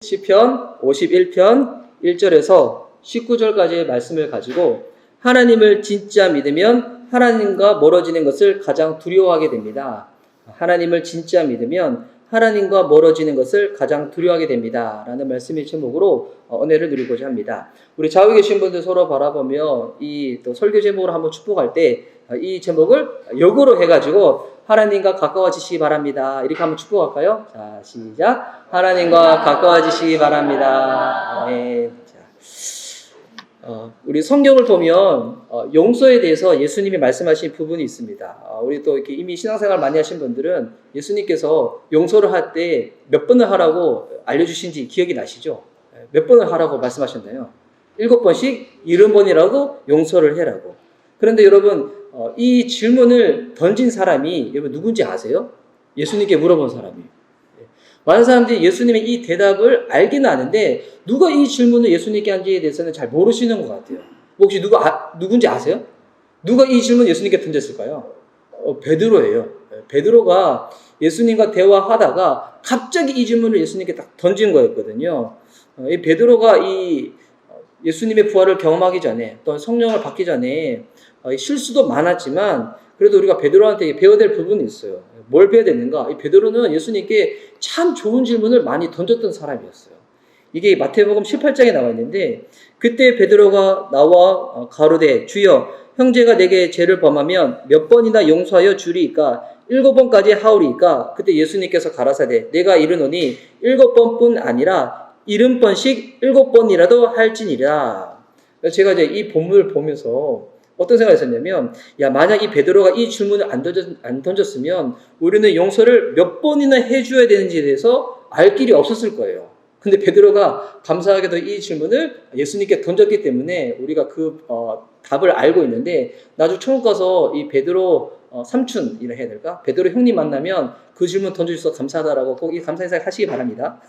시편 51편 1절에서 19절까지의 말씀을 가지고 하나님을 진짜 믿으면 하나님과 멀어지는 것을 가장 두려워하게 됩니다. 하나님을 진짜 믿으면 하나님과 멀어지는 것을 가장 두려워하게 됩니다. 라는 말씀의 제목으로 은혜를 누리고자 합니다. 우리 좌우에 계신 분들 서로 바라보며 이 또 설교 제목으로 한번 축복할 때 이 제목을 역으로 해가지고 하나님과 가까워지시기 바랍니다. 이렇게 한번 축복할까요? 자, 시작. 하나님과 가까워지시기 바랍니다. 아멘. 우리 성경을 보면 용서에 대해서 예수님이 말씀하신 부분이 있습니다. 우리 또 이렇게 이미 신앙생활 많이 하신 분들은 예수님께서 용서를 할 때 몇 번을 하라고 알려주신지 기억이 나시죠? 몇 번을 하라고 말씀하셨나요? 7번씩 70번이라도 용서를 해라고. 그런데 여러분 이 질문을 던진 사람이 여러분 누군지 아세요? 예수님께 물어본 사람이에요. 많은 사람들이 예수님의 이 대답을 알기는 아는데 누가 이 질문을 예수님께 한지에 대해서는 잘 모르시는 것 같아요. 혹시 누군지 아세요? 누가 이 질문을 예수님께 던졌을까요? 베드로예요. 베드로가 예수님과 대화하다가 갑자기 이 질문을 예수님께 딱 던진 거였거든요. 이 베드로가 이 예수님의 부활을 경험하기 전에 또 성령을 받기 전에 실수도 많았지만 그래도 우리가 베드로한테 배워야 될 부분이 있어요. 뭘 배워야 되는가? 이 베드로는 예수님께 참 좋은 질문을 많이 던졌던 사람이었어요. 이게 마태복음 18장에 나와 있는데 그때 베드로가 나와 가로되 주여 형제가 내게 죄를 범하면 몇 번이나 용서하여 주리이까 7번까지 하오리이까 그때 예수님께서 가라사대 내가 이르노니 7번뿐 아니라 70번씩 7번이라도 할지니라. 제가 이제 이 본문을 보면서 어떤 생각이 있었냐면 만약 이 베드로가 이 질문을 안 던졌으면 우리는 용서를 몇 번이나 해줘야 되는지에 대해서 알 길이 없었을 거예요. 근데 베드로가 감사하게도 이 질문을 예수님께 던졌기 때문에 우리가 그 답을 알고 있는데 나중에 천국 가서 이 베드로 삼촌이라 해야 될까? 베드로 형님 만나면 그 질문 던져주셔서 감사하다라고 꼭 이 감사 인사 하시기 바랍니다.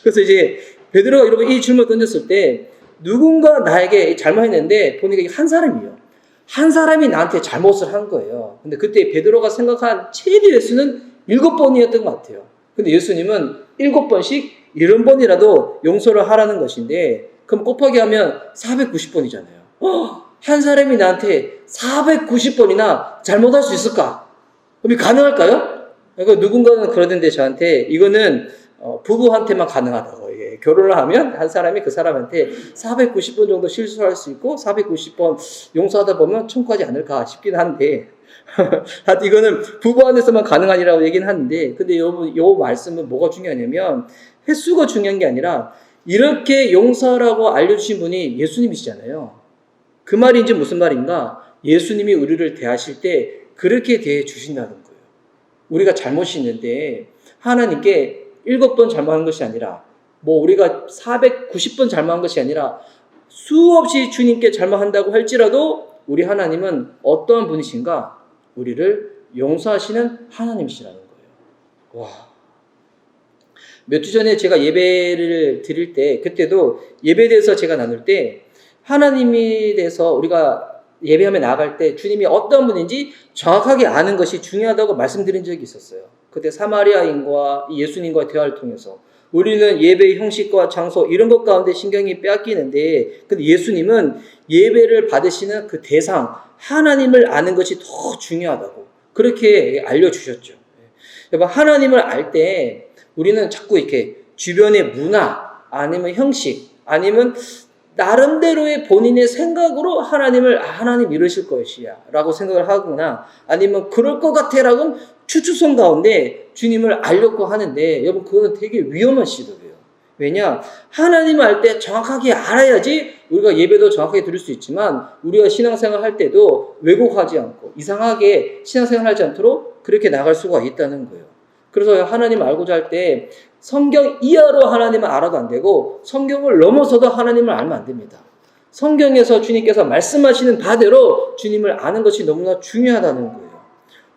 그래서 이제 베드로가 여러분 이 질문을 던졌을 때 누군가 나에게 잘못했는데 보니까 한 사람이에요. 한 사람이 나한테 잘못을 한 거예요. 근데 그때 베드로가 생각한 최대 횟수는 7번이었던 것 같아요. 근데 예수님은 7번씩 70번이라도 용서를 하라는 것인데 그럼 곱하기 하면 490번이잖아요. 한 사람이 나한테 490번이나 잘못할 수 있을까? 그럼 가능할까요? 누군가는 그러던데 저한테 이거는 부부한테만 가능하다고. 결혼을 하면 한 사람이 그 사람한테 490번 정도 실수할 수 있고 490번 용서하다 보면 천국 가지 않을까 싶긴 한데 이거는 부부 안에서만 가능하니라고 얘기는 하는데 근데 요 말씀은 뭐가 중요하냐면 횟수가 중요한 게 아니라 이렇게 용서하라고 알려주신 분이 예수님이시잖아요. 그 말이 이제 무슨 말인가? 예수님이 우리를 대하실 때 그렇게 대해 주신다는 거예요. 우리가 잘못이 있는데 하나님께 7번 잘못한 것이 아니라 우리가 490번 잘못한 것이 아니라 수없이 주님께 잘못한다고 할지라도 우리 하나님은 어떠한 분이신가? 우리를 용서하시는 하나님이시라는 거예요. 와. 몇 주 전에 제가 예배를 드릴 때 그때도 예배에 대해서 제가 나눌 때 하나님에 대해서 우리가 예배하며 나아갈 때 주님이 어떤 분인지 정확하게 아는 것이 중요하다고 말씀드린 적이 있었어요. 그때 사마리아인과 예수님과의 대화를 통해서 우리는 예배의 형식과 장소 이런 것 가운데 신경이 빼앗기는데 근데 예수님은 예배를 받으시는 그 대상 하나님을 아는 것이 더 중요하다고 그렇게 알려주셨죠. 여러분 하나님을 알 때 우리는 자꾸 이렇게 주변의 문화 아니면 형식 아니면 나름대로의 본인의 생각으로 하나님 이러실 것이야 라고 생각을 하거나 아니면 그럴 것 같아 라고 추측성 가운데 주님을 알려고 하는데 여러분 그거는 되게 위험한 시도예요. 왜냐? 하나님을 알 때 정확하게 알아야지 우리가 예배도 정확하게 드릴 수 있지만 우리가 신앙생활 할 때도 왜곡하지 않고 이상하게 신앙생활 하지 않도록 그렇게 나갈 수가 있다는 거예요. 그래서 하나님 알고자 할 때 성경 이하로 하나님을 알아도 안 되고 성경을 넘어서도 하나님을 알면 안 됩니다. 성경에서 주님께서 말씀하시는 바대로 주님을 아는 것이 너무나 중요하다는 거예요.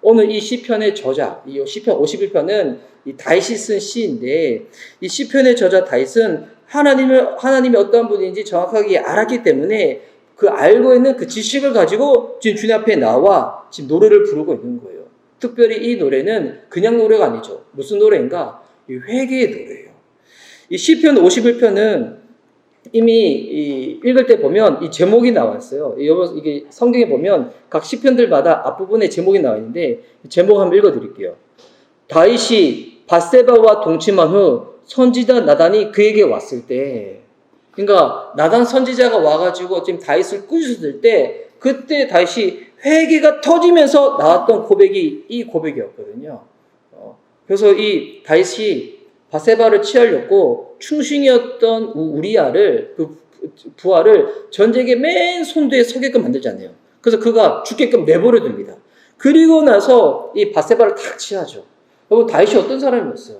오늘 이 시편의 저자, 이 시편 51편은 이 다윗이 쓴 시인데 이 시편의 저자 다윗은 하나님이 어떠한 분인지 정확하게 알았기 때문에 그 알고 있는 그 지식을 가지고 지금 주님 앞에 나와 지금 노래를 부르고 있는 거예요. 특별히 이 노래는 그냥 노래가 아니죠. 무슨 노래인가? 이 회개의 노래예요. 이 시편 51편은 이미 읽을 때 보면 이 제목이 나왔어요. 이게 성경에 보면 각 시편들마다 앞부분에 제목이 나와 있는데 제목 한번 읽어드릴게요. 다윗이 밧세바와 동침한 후 선지자 나단이 그에게 왔을 때, 그러니까 나단 선지자가 와가지고 지금 다윗을 꾸짖었을 때, 그때 다윗이 회개가 터지면서 나왔던 고백이 이 고백이었거든요. 그래서 이 다윗이 밧세바를 취하려고 충신이었던 우리아를, 그 부하를 전쟁의 맨 손뒤에 서게끔 만들잖아요. 그래서 그가 죽게끔 내버려 둡니다. 그리고 나서 이 밧세바를 탁 취하죠. 여러분, 다윗이 어떤 사람이었어요?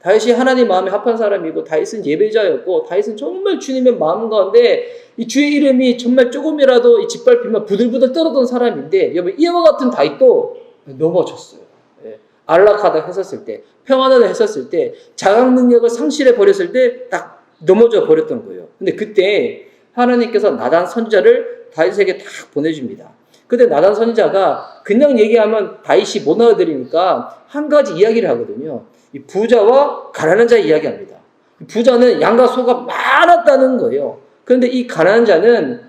다윗이 하나님 마음에 합한 사람이고, 다윗은 예배자였고, 다윗은 정말 주님의 마음 가운데 이 주의 이름이 정말 조금이라도 이 짓밟히면 부들부들 떨어던 사람인데, 여러분, 이와 같은 다윗도 넘어졌어요. 안락하다 했었을 때, 평안하다 했었을 때, 자각 능력을 상실해 버렸을 때 딱 넘어져 버렸던 거예요. 근데 그때 하나님께서 나단 선지자를 다윗에게 딱 보내줍니다. 근데 나단 선지자가 그냥 얘기하면 다윗이 못 알아들으니까 한 가지 이야기를 하거든요. 이 부자와 가난한 자 이야기합니다. 부자는 양과 소가 많았다는 거예요. 그런데 이 가난한 자는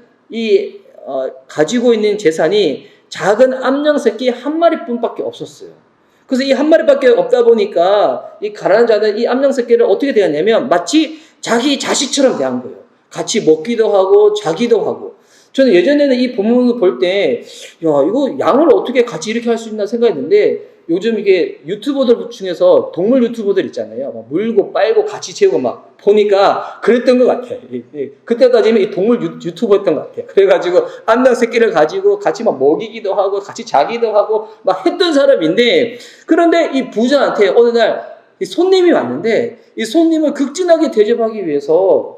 가지고 있는 재산이 작은 암양 새끼 한 마리뿐밖에 없었어요. 그래서 이 한 마리밖에 없다 보니까 이 가난한 자는 이 암양 새끼를 어떻게 대하냐면 마치 자기 자식처럼 대한 거예요. 같이 먹기도 하고 자기도 하고. 저는 예전에는 이 본문을 볼 때, 이거 양을 어떻게 같이 이렇게 할 수 있나 생각했는데, 요즘 이게 유튜버들 중에서 동물 유튜버들 있잖아요. 막 물고 빨고 같이 채우고 막 보니까 그랬던 것 같아요. 그때까지는 이 동물 유튜버였던 것 같아요. 그래가지고 암양 새끼를 가지고 같이 막 먹이기도 하고 같이 자기도 하고 막 했던 사람인데, 그런데 이 부자한테 어느 날 이 손님이 왔는데, 이 손님을 극진하게 대접하기 위해서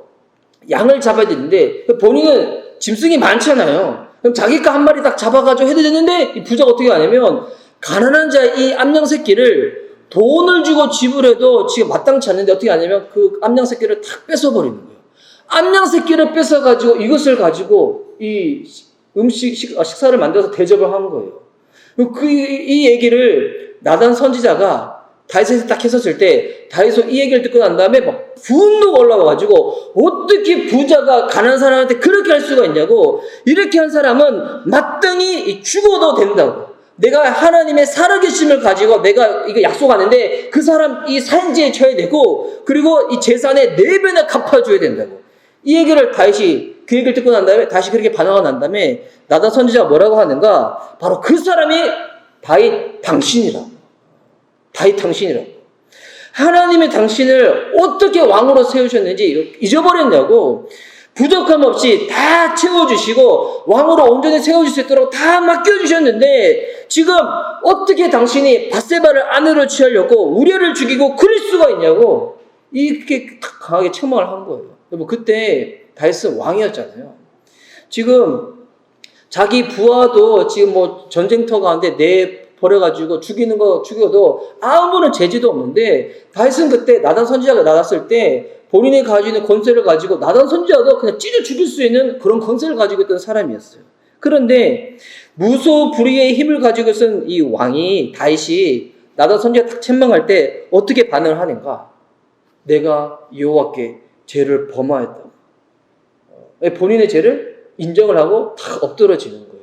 양을 잡아야 되는데, 본인은 짐승이 많잖아요. 그럼 자기 거 한 마리 딱 잡아가지고 해도 되는데, 이 부자가 어떻게 하냐면 가난한 자 이 암양 새끼를 돈을 주고 지불해도 지금 마땅치 않는데 어떻게 하냐면 그 암양 새끼를 탁 뺏어버리는 거예요. 암양 새끼를 뺏어가지고 이것을 가지고 이 식사를 만들어서 대접을 한 거예요. 이 얘기를 나단 선지자가 다윗에게 딱 했었을 때, 다윗은 이 얘기를 듣고 난 다음에 막 분노가 올라와가지고, 어떻게 부자가 가난한 사람한테 그렇게 할 수가 있냐고, 이렇게 한 사람은 마땅히 죽어도 된다고. 내가 하나님의 살아계심을 가지고 내가 이거 약속하는데, 그 사람 이 산지에 쳐야 되고, 그리고 이 재산의 4배나 갚아줘야 된다고. 이 얘기를 다윗이, 그 얘기를 듣고 난 다음에, 다시 그렇게 반응하고 난 다음에, 나단 선지자가 뭐라고 하는가? 바로 그 사람이 다윗 당신이라고. 다윗 당신이라고. 하나님의 당신을 어떻게 왕으로 세우셨는지 잊어버렸냐고. 부족함 없이 다 채워주시고 왕으로 온전히 세워줄 수 있도록 다 맡겨주셨는데 지금 어떻게 당신이 밧세바를 아내로 취하려고 우리아를 죽이고 그럴 수가 있냐고. 이렇게 강하게 책망을 한 거예요. 여러분, 그때 다윗은 왕이었잖아요. 지금 자기 부하도 지금 뭐 전쟁터 가운데 버려가지고 죽여도 아무런 죄지도 없는데, 다윗은 그때 나단 선지자가 나갔을 때 본인이 가지고 있는 권세를 가지고 나단 선지자도 그냥 찢어 죽일 수 있는 그런 권세를 가지고 있던 사람이었어요. 그런데 무소불위의 힘을 가지고 있던 이 왕이 다윗이 나단 선지자 딱 책망할 때 어떻게 반응을 하는가? 내가 여호와께 죄를 범하였다고. 본인의 죄를 인정을 하고 탁 엎드러지는 거예요.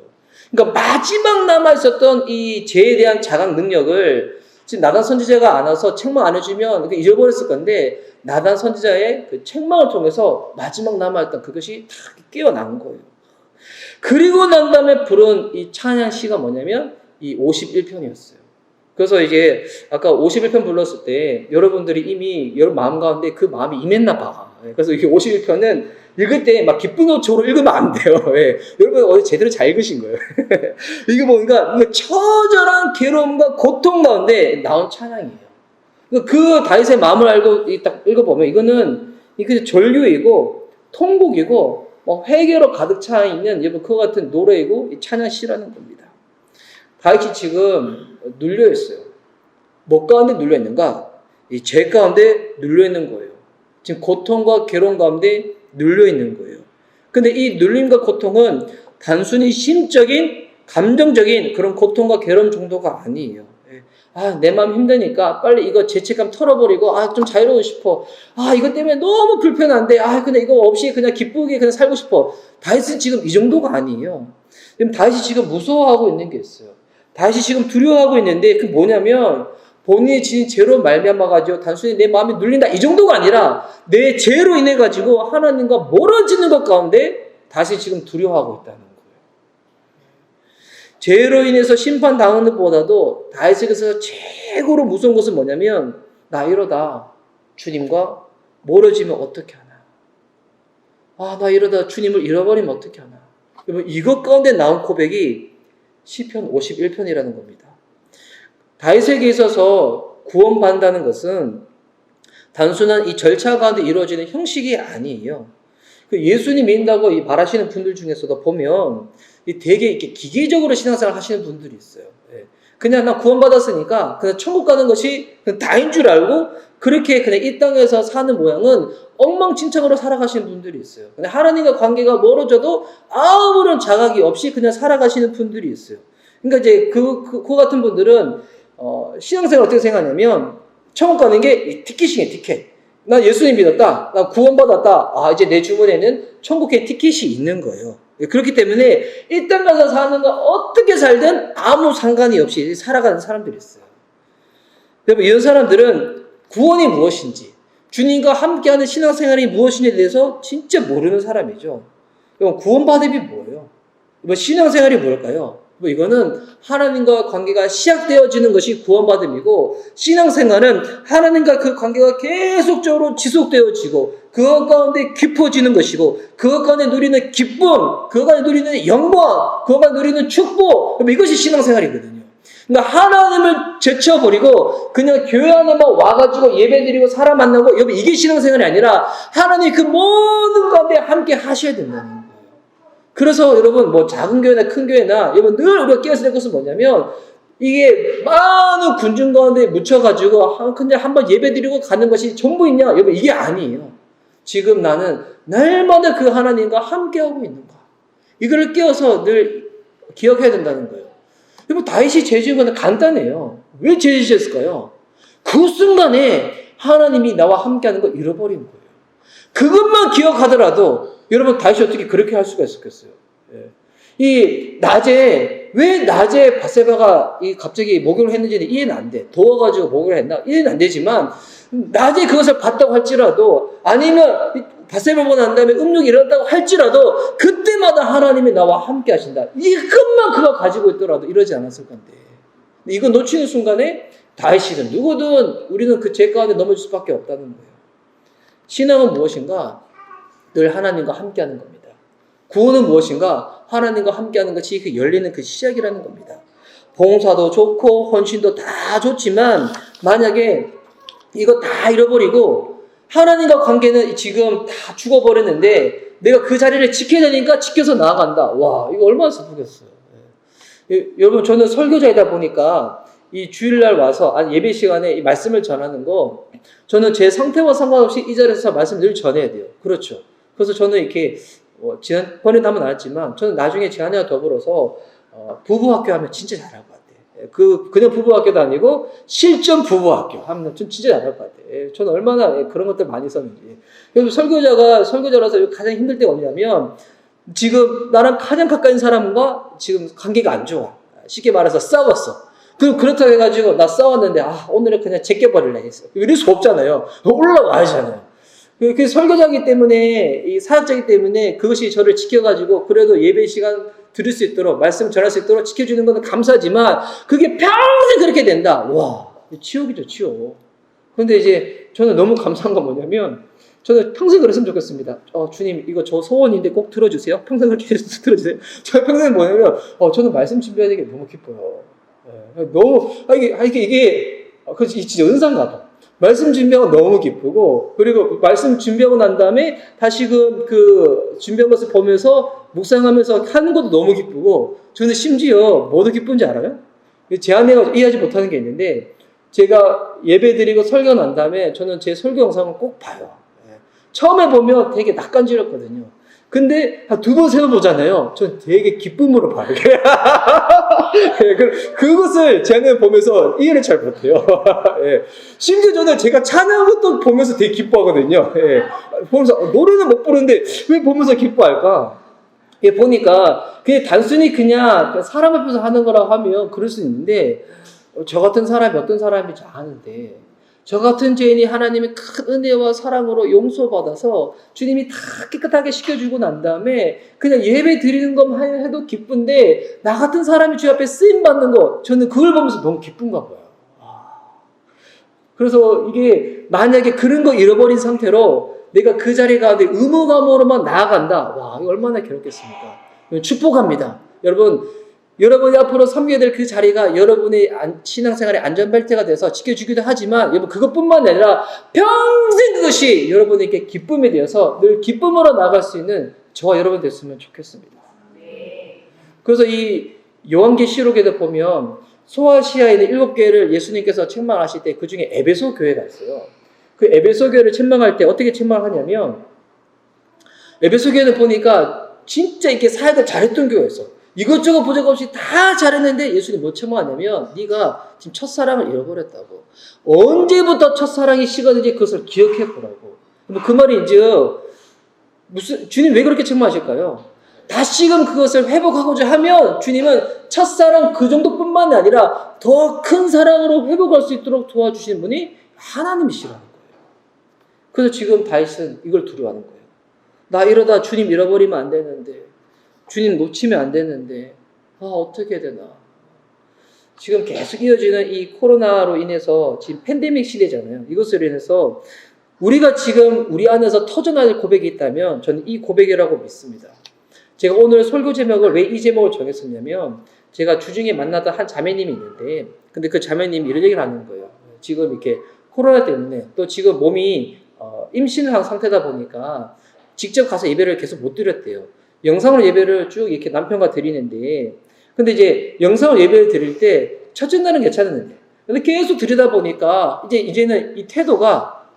그러니까 마지막 남아있었던 이 죄에 대한 자각 능력을 지금 나단 선지자가 안 와서 책망 안 해주면 잊어버렸을 건데, 나단 선지자의 그 책망을 통해서 마지막 남아있던 그것이 다 깨어난 거예요. 그리고 난 다음에 부른 이 찬양시가 뭐냐면 이 51편이었어요. 그래서 이제 아까 51편 불렀을 때 여러분들이 이미 여러분 마음 가운데 그 마음이 임했나 봐. 그래서 이게 51편은 읽을 때 막 기쁜 옷으로 읽으면 안 돼요. 예. 여러분 어디 제대로 잘 읽으신 거예요. 이게 뭔가 처절한 괴로움과 고통 가운데 나온 찬양이에요. 그 다윗의 마음을 알고 딱 읽어보면 이거는 전류이고 통곡이고 뭐 회개로 가득 차 있는 여러분 그와 같은 노래이고 찬양시라는 겁니다. 다윗이 지금 눌려 있어요. 뭐 가운데 눌려 있는가? 이 죄 가운데 눌려 있는 거예요. 지금 고통과 괴로움 가운데 눌려 있는 거예요. 근데 이 눌림과 고통은 단순히 심적인, 감정적인 그런 고통과 괴로움 정도가 아니에요. 내 마음 힘드니까 빨리 이거 죄책감 털어버리고, 좀 자유로워 싶어. 이것 때문에 너무 불편한데, 그냥 이거 없이 그냥 기쁘게 그냥 살고 싶어. 다윗은 지금 이 정도가 아니에요. 지금 다윗이 지금 무서워하고 있는 게 있어요. 다윗이 지금 두려워하고 있는데, 그 뭐냐면, 본인이 지은 죄로 말미암아가지고 단순히 내 마음이 눌린다. 이 정도가 아니라, 내 죄로 인해가지고 하나님과 멀어지는 것 가운데, 다시 지금 두려워하고 있다는 거예요. 죄로 인해서 심판당하는 것보다도 다윗에게서 최고로 무서운 것은 뭐냐면, 나 이러다 주님과 멀어지면 어떻게 하나. 나 이러다 주님을 잃어버리면 어떻게 하나. 여러분, 이것 가운데 나온 고백이 시편 51편이라는 겁니다. 다윗에게 있어서 구원받는다는 것은 단순한 이 절차 가운데 이루어지는 형식이 아니에요. 예수님 믿는다고 말하시는 분들 중에서도 보면 되게 이렇게 기계적으로 신앙생활 하시는 분들이 있어요. 그냥 나 구원받았으니까 그냥 천국 가는 것이 다인 줄 알고 그렇게 그냥 이 땅에서 사는 모양은 엉망진창으로 살아가시는 분들이 있어요. 그냥 하나님과 관계가 멀어져도 아무런 자각이 없이 그냥 살아가시는 분들이 있어요. 그러니까 이제 그 같은 분들은 신앙생활 어떻게 생각하냐면 천국 가는 게 티켓이에요, 티켓. 나 예수님 믿었다. 나 구원받았다. 이제 내 주머니에는 천국의 티켓이 있는 거예요. 그렇기 때문에 이 땅 가서 사는 거 어떻게 살든 아무 상관이 없이 살아가는 사람들이 있어요. 여러분, 이런 사람들은 구원이 무엇인지, 주님과 함께하는 신앙생활이 무엇인지에 대해서 진짜 모르는 사람이죠. 여러분, 구원받음이 뭐예요? 신앙생활이 뭘까요? 이거는 하나님과 관계가 시작되어지는 것이 구원받음이고, 신앙생활은 하나님과 그 관계가 계속적으로 지속되어지고 그것 가운데 깊어지는 것이고, 그것 가운데 누리는 기쁨, 그것 가운데 누리는 영광, 그것 가운데 누리는 축복, 이것이 신앙생활이거든요. 그러니까 하나님을 제쳐버리고 그냥 교회 안에만 와가지고 예배드리고 사람 만나고, 여러분, 이게 신앙생활이 아니라 하나님 그 모든 가운데 함께 하셔야 된다는 거예요. 그래서 여러분, 작은 교회나 큰 교회나, 여러분, 늘 우리가 깨어서 될 것은 뭐냐면, 이게 많은 군중 가운데 묻혀가지고 그냥 한번 예배드리고 가는 것이 전부있냐? 여러분, 이게 아니에요. 지금 나는 날마다 그 하나님과 함께하고 있는가? 이걸 깨어서 늘 기억해야 된다는 거예요. 여러분, 다윗이 죄 지은 건 간단해요. 왜 죄 지었을까요? 그 순간에 하나님이 나와 함께하는 걸 잃어버린 거예요. 그것만 기억하더라도 여러분, 다윗이 어떻게 그렇게 할 수가 있었겠어요? 왜 낮에 바세바가 갑자기 목욕을 했는지는 이해는 안 돼. 더워가지고 목욕을 했나? 이해는 안 되지만, 낮에 그것을 봤다고 할지라도, 아니면 바세바가 난 다음에 음욕이 일어났다고 할지라도, 그때마다 하나님이 나와 함께 하신다. 이것만 그가 가지고 있더라도 이러지 않았을 건데. 이거 놓치는 순간에 다윗이든 누구든 우리는 그 죄 가운데 넘어질 수밖에 없다는 거예요. 신앙은 무엇인가? 늘 하나님과 함께하는 겁니다. 구원은 무엇인가? 하나님과 함께하는 것이 그 열리는 그 시작이라는 겁니다. 봉사도 좋고 헌신도 다 좋지만, 만약에 이거 다 잃어버리고 하나님과 관계는 지금 다 죽어버렸는데 내가 그 자리를 지켜야 되니까 지켜서 나아간다. 와, 이거 얼마나 슬프겠어요. 여러분, 저는 설교자이다 보니까 이 주일날 와서 예배 시간에 이 말씀을 전하는 거, 저는 제 상태와 상관없이 이 자리에서 말씀을 늘 전해야 돼요. 그렇죠. 그래서 저는 이렇게 지난번에도 한번 나왔지만, 저는 나중에 제 아내와 더불어서 부부학교 하면 진짜 잘할 것 같아요. 그냥 부부학교도 아니고 실전 부부학교 하면 전 진짜 잘할 것 같아요. 저는 얼마나 그런 것들 많이 썼는지. 그래서 설교자라서 가장 힘들 때가 뭐냐면, 지금 나랑 가장 가까운 사람과 지금 관계가 안 좋아. 쉽게 말해서 싸웠어. 그렇다고 해가지고 나 싸웠는데 오늘은 그냥 제껴버릴래 했어. 이럴 수 없잖아요. 올라와야잖아요. 그 설교자이기 때문에, 이 사역자이기 때문에 그것이 저를 지켜가지고 그래도 예배 시간 들을 수 있도록, 말씀 전할 수 있도록 지켜주는 건 감사하지만, 그게 평생 그렇게 된다. 와, 치욕이죠, 치욕. 그런데 이제 저는 너무 감사한 건 뭐냐면, 저는 평생 그랬으면 좋겠습니다. 주님, 이거 저 소원인데 꼭 들어주세요. 평생 그렇게 들어주세요. 저 평생 뭐냐면, 저는 말씀 준비하는 게 너무 기뻐요. 너무, 이게 진짜 은사인가 봐. 말씀 준비하고 너무 기쁘고, 그리고 말씀 준비하고 난 다음에 다시금 그 준비한 것을 보면서 묵상하면서 하는 것도 너무 기쁘고, 저는 심지어 뭐도 기쁜지 알아요? 제 아내가 이해하지 못하는 게 있는데, 제가 예배 드리고 설교 난 다음에 저는 제 설교 영상을 꼭 봐요. 처음에 보면 되게 낯간지럽거든요. 근데 한 두 번, 세 번 보잖아요. 전 되게 기쁨으로 봐요. 예, 그것을 저는 보면서 이해를 잘 못해요. 예. 심지어 저는 제가 찬양한 것도 보면서 되게 기뻐하거든요. 예. 보면서 노래는 못 부르는데 왜 보면서 기뻐할까? 예, 보니까 그게 단순히 그냥 사람 앞에서 하는 거라고 하면 그럴 수 있는데 저 같은 사람이 어떤 사람인지 아는데 저 같은 죄인이 하나님의 큰 은혜와 사랑으로 용서받아서 주님이 다 깨끗하게 씻겨주고 난 다음에 그냥 예배 드리는 것만 해도 기쁜데 나 같은 사람이 주 앞에 쓰임받는 거 저는 그걸 보면서 너무 기쁜가 봐요. 그래서 이게 만약에 그런 거 잃어버린 상태로 내가 그 자리 가운데 의무감으로만 나아간다. 와, 이거 얼마나 괴롭겠습니까? 축복합니다. 여러분이 앞으로 섬겨야 될 그 자리가 여러분의 신앙생활의 안전벨트가 돼서 지켜주기도 하지만 여러분 그것뿐만 아니라 평생 그것이 여러분에게 기쁨이 되어서 늘 기쁨으로 나아갈 수 있는 저와 여러분 됐으면 좋겠습니다. 그래서 이 요한계시록에도 보면 소아시아에 있는 7교회를 예수님께서 책망하실 때 그 중에 에베소 교회가 있어요. 그 에베소 교회를 책망할 때 어떻게 책망하냐면 에베소 교회는 보니까 진짜 이렇게 사역을 잘했던 교회였어. 이것저것 보적 없이 다 잘했는데 예수님 뭐 책망하냐면 네가 지금 첫사랑을 잃어버렸다고. 언제부터 첫사랑이 식었는지 그것을 기억해 보라고. 그 말이 이제 무슨 주님 왜 그렇게 책망하실까요? 다시금 그것을 회복하고자 하면 주님은 첫사랑 그 정도뿐만 아니라 더 큰 사랑으로 회복할 수 있도록 도와주시는 분이 하나님이시라는 거예요. 그래서 지금 다윗은 이걸 두려워하는 거예요. 나 이러다 주님 잃어버리면 안 되는데 주님 놓치면 안 되는데 어떻게 해야 되나. 지금 계속 이어지는 이 코로나로 인해서 지금 팬데믹 시대잖아요. 이것으로 인해서 우리가 지금 우리 안에서 터져나갈 고백이 있다면 저는 이 고백이라고 믿습니다. 제가 오늘 설교 제목을 왜 이 제목을 정했었냐면 제가 주중에 만나던 한 자매님이 있는데 근데 그 자매님이 이런 얘기를 하는 거예요. 지금 이렇게 코로나 때문에 또 지금 몸이 임신을 한 상태다 보니까 직접 가서 예배를 계속 못 드렸대요. 영상으로 예배를 쭉 이렇게 남편과 드리는데 근데 이제 영상으로 예배를 드릴 때 첫째 날은 괜찮았는데 근데 계속 드리다 보니까 이제는 이 태도가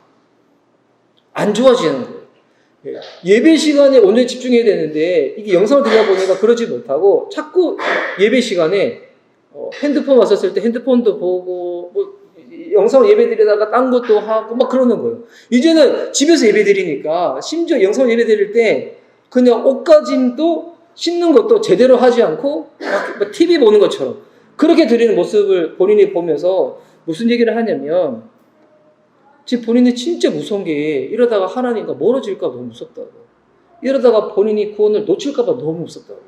안 좋아지는 거예요. 예배 시간에 온전히 집중해야 되는데 이게 영상을 드리다 보니까 그러지 못하고 자꾸 예배 시간에 핸드폰 왔었을 때 핸드폰도 보고 뭐 영상을 예배 드리다가 딴 것도 하고 막 그러는 거예요. 이제는 집에서 예배 드리니까 심지어 영상 예배 드릴 때 그냥 옷가짐도 씻는 것도 제대로 하지 않고 막 TV 보는 것처럼 그렇게 드리는 모습을 본인이 보면서 무슨 얘기를 하냐면 지금 본인이 진짜 무서운 게 이러다가 하나님과 멀어질까 봐 너무 무섭다고. 이러다가 본인이 구원을 놓칠까 봐 너무 무섭다고.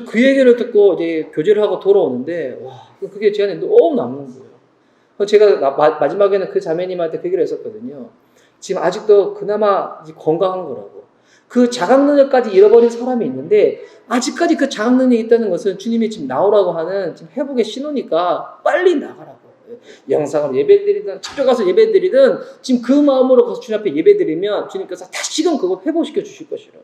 그 얘기를 듣고 이제 교제를 하고 돌아오는데 와 그게 제 안에 너무 남는 거예요. 제가 마지막에는 그 자매님한테 그 얘기를 했었거든요. 지금 아직도 그나마 건강한 거라고. 그 자각능력까지 잃어버린 사람이 있는데 아직까지 그 자각능력이 있다는 것은 주님이 지금 나오라고 하는 지금 회복의 신호니까 빨리 나가라고. 영상으로 예배드리든 찾아가서 예배드리든 지금 그 마음으로 가서 주님 앞에 예배드리면 주님께서 다시금 그걸 회복시켜 주실 것이라고.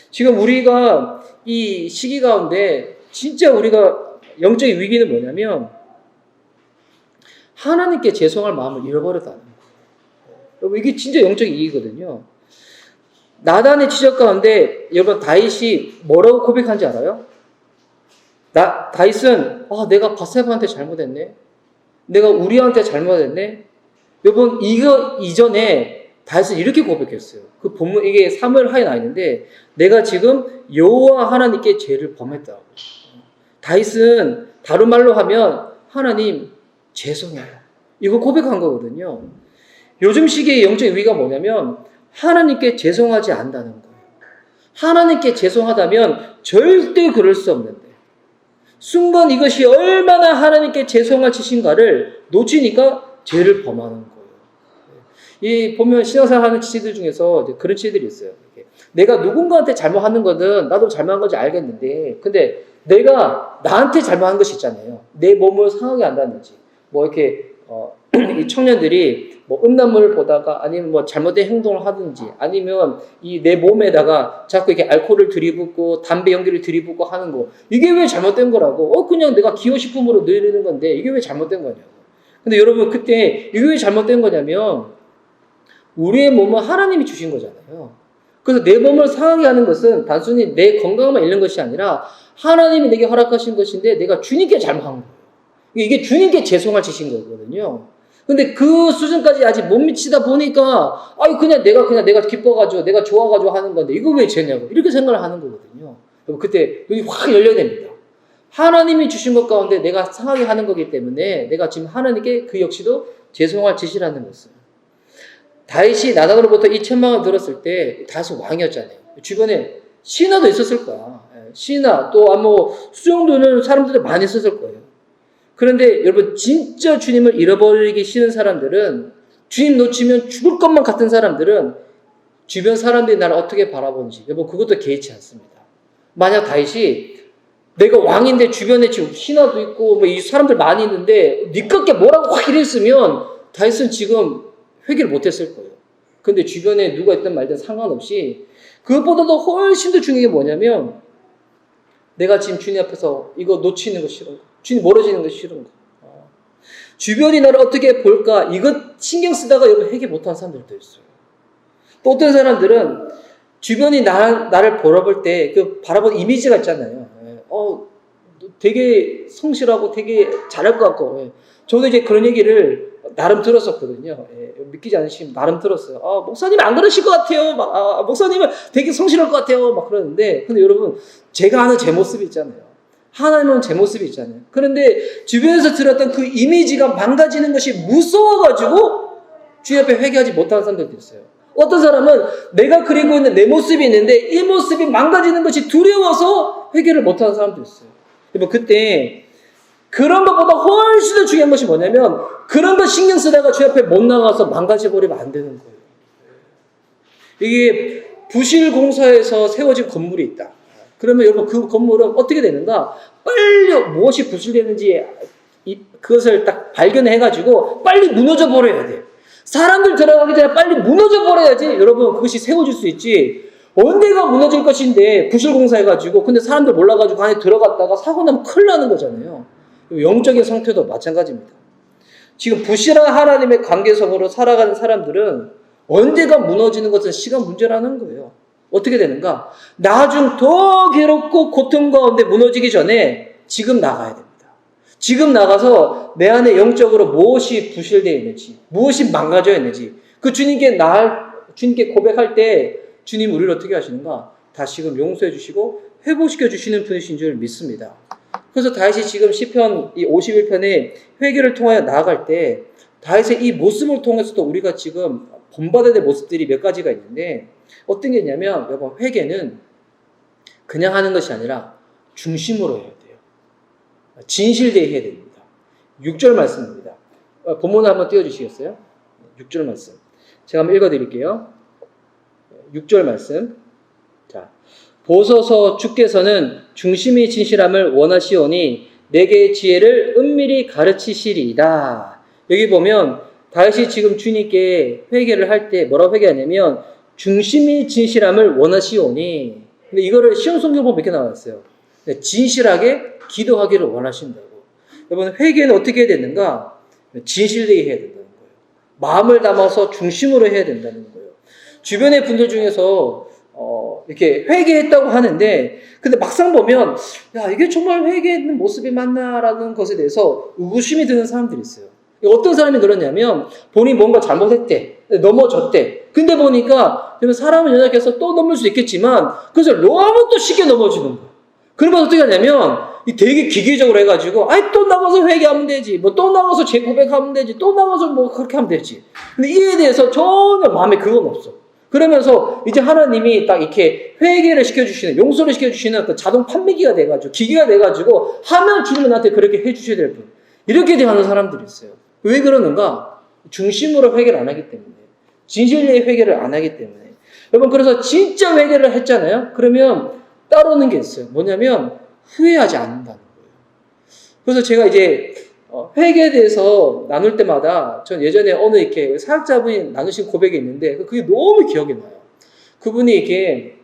지금 우리가 이 시기 가운데 진짜 우리가 영적인 위기는 뭐냐면 하나님께 죄송할 마음을 잃어버렸다는 거예요. 이게 진짜 영적인 위기거든요. 나단의 지적 가운데 여러분 다윗이 뭐라고 고백한지 알아요? 다윗은 내가 밧세바한테 잘못했네. 내가 우리아한테 잘못했네. 여러분 이거 이전에 다윗은 이렇게 고백했어요. 그 본문 이게 사무엘 하에 나 있는데 내가 지금 여호와 하나님께 죄를 범했다고. 다윗은 다른 말로 하면 하나님 죄송해요. 이거 고백한 거거든요. 요즘 시기의 영적 위기가 뭐냐면 하나님께 죄송하지 않는다는 거예요. 하나님께 죄송하다면 절대 그럴 수 없는데 순간 이것이 얼마나 하나님께 죄송할 짓인가를 놓치니까 죄를 범하는 거예요. 이 보면 신앙생활 하는 지체들 중에서 그런 지체들이 있어요. 내가 누군가한테 잘못하는 거는 나도 잘못한 건지 알겠는데 근데 내가 나한테 잘못한 것이 있잖아요. 내 몸을 상하게 한다든지 뭐 이렇게 이 청년들이 뭐 음란물을 보다가 아니면 뭐 잘못된 행동을 하든지 아니면 이 내 몸에다가 자꾸 이렇게 알코올을 들이붓고 담배 연기를 들이붓고 하는 거 이게 왜 잘못된 거라고? 그냥 내가 기호식품으로 늘리는 건데 이게 왜 잘못된 거냐고. 근데 여러분 그때 이게 왜 잘못된 거냐면 우리의 몸은 하나님이 주신 거잖아요. 그래서 내 몸을 상하게 하는 것은 단순히 내 건강만 잃는 것이 아니라 하나님이 내게 허락하신 것인데 내가 주님께 잘못한 거예요. 이게 주님께 죄송할 짓인 거거든요. 근데 그 수준까지 아직 못 미치다 보니까 그냥 내가 기뻐가지고 내가 좋아가지고 하는 건데 이거 왜 죄냐고 이렇게 생각을 하는 거거든요. 그때 눈이 확 열려야 됩니다. 하나님이 주신 것 가운데 내가 상하게 하는 거기 때문에 내가 지금 하나님께 그 역시도 죄송할 짓이라는 것을. 다윗이 나단으로부터 이 천망을 들었을 때 다윗은 왕이었잖아요. 주변에 신하도 있었을 거야. 신하 또 수정도는 사람들도 많이 있었을 거예요. 그런데 여러분 진짜 주님을 잃어버리기 싫은 사람들은 주님 놓치면 죽을 것만 같은 사람들은 주변 사람들이 나를 어떻게 바라보는지 여러분 그것도 개의치 않습니다. 만약 다윗이 내가 왕인데 주변에 지금 신하도 있고 이 사람들 많이 있는데 니깎게 뭐라고 확 이랬으면 다윗은 지금 회개를 못했을 거예요. 근데 주변에 누가 있든 말든 상관없이 그것보다도 훨씬 더 중요한 게 뭐냐면 내가 지금 주님 앞에서 이거 놓치는 거 싫은 거 주님 멀어지는 거 싫은 거 주변이 나를 어떻게 볼까 이것 신경 쓰다가 여러분 회개 못하는 사람들도 있어요. 또 어떤 사람들은 주변이 나를 바라볼 때 그 바라보는 이미지가 있잖아요. 되게 성실하고 되게 잘할 것 같고 저도 이제 그런 얘기를 나름 들었었거든요. 믿기지 않으시면 나름 들었어요. 목사님 안 그러실 것 같아요. 목사님은 되게 성실할 것 같아요. 막 그러는데 근데 여러분 제가 아는 제 모습이 있잖아요. 하나님은 제 모습이 있잖아요. 그런데 주변에서 들었던 그 이미지가 망가지는 것이 무서워가지고 주님 앞에 회개하지 못하는 사람들도 있어요. 어떤 사람은 내가 그리고 있는 내 모습이 있는데 이 모습이 망가지는 것이 두려워서 회개를 못하는 사람도 있어요. 그때 그런 것보다 훨씬 더 중요한 것이 뭐냐면 그런 것 신경 쓰다가 주님 앞에 못 나가서 망가져버리면 안 되는 거예요. 이게 부실공사에서 세워진 건물이 있다. 그러면 여러분 그 건물은 어떻게 되는가? 빨리 무엇이 부실되는지 그것을 딱 발견해가지고 빨리 무너져 버려야 돼요. 사람들 들어가기 전에 빨리 무너져 버려야지 여러분 그것이 세워질 수 있지. 언제가 무너질 것인데 부실공사해가지고 근데 사람들 몰라가지고 안에 들어갔다가 사고 나면 큰일 나는 거잖아요. 영적인 상태도 마찬가지입니다. 지금 부실한 하나님의 관계성으로 살아가는 사람들은 언제가 무너지는 것은 시간 문제라는 거예요. 어떻게 되는가? 나중 더 괴롭고 고통 가운데 무너지기 전에 지금 나가야 됩니다. 지금 나가서 내 안에 영적으로 무엇이 부실되어 있는지, 무엇이 망가져 있는지, 그 주님께 고백할 때 주님 우리를 어떻게 하시는가? 다시금 용서해 주시고 회복시켜 주시는 분이신 줄 믿습니다. 그래서 다윗이 지금 시편 이 51편에 회개를 통하여 나아갈 때 다윗의 이 모습을 통해서도 우리가 지금 본받아야 될 모습들이 몇 가지가 있는데 어떤 게 있냐면 여러분 회개는 그냥 하는 것이 아니라 중심으로 해야 돼요. 진실되게 해야 됩니다. 6절 말씀입니다. 본문을 한번 띄워주시겠어요? 6절 말씀. 제가 한번 읽어드릴게요. 6절 말씀. 자, 보소서 주께서는 중심이 진실함을 원하시오니 내게 지혜를 은밀히 가르치시리이다. 여기 보면 다윗이 지금 주님께 회개를 할 때 뭐라고 회개하냐면 중심이 진실함을 원하시오니. 근데 이거를 쉬운 성경 보면 이렇게 나왔어요. 진실하게 기도하기를 원하신다고. 여러분 회개는 어떻게 해야 되는가? 진실되게 해야 된다는 거예요. 마음을 담아서 중심으로 해야 된다는 거예요. 주변의 분들 중에서 이렇게 회개했다고 하는데 근데 막상 보면 야 이게 정말 회개했는 모습이 맞나라는 것에 대해서 의구심이 드는 사람들이 있어요. 어떤 사람이 그러냐면 본인이 뭔가 잘못했대, 넘어졌대. 근데 보니까 사람은 연약해서 또 넘을 수 있겠지만 그래서 너무 또 쉽게 넘어지는 거예요. 그러면 어떻게 하냐면 되게 기계적으로 해가지고 또 나가서 회개하면 되지, 뭐 또 나가서 재고백하면 되지, 또 나가서 뭐 그렇게 하면 되지. 근데 이에 대해서 전혀 마음에 그건 없어. 그러면서 이제 하나님이 딱 이렇게 회개를 시켜주시는, 용서를 시켜주시는 그 자동 판매기가 돼가지고, 기계가 돼가지고, 하면 주님은 나한테 그렇게 해주셔야 될 분. 이렇게 대하는 사람들이 있어요. 왜 그러는가? 중심으로 회개를 안 하기 때문에. 진실의 회개를 안 하기 때문에. 여러분, 그래서 진짜 회개를 했잖아요? 그러면 따르는 게 있어요. 뭐냐면, 후회하지 않는다는 거예요. 그래서 제가 이제, 회개에 대해서 나눌 때마다 전 예전에 어느 이렇게 사역자분이 나누신 고백이 있는데 그게 너무 기억이 나요. 그분이 이렇게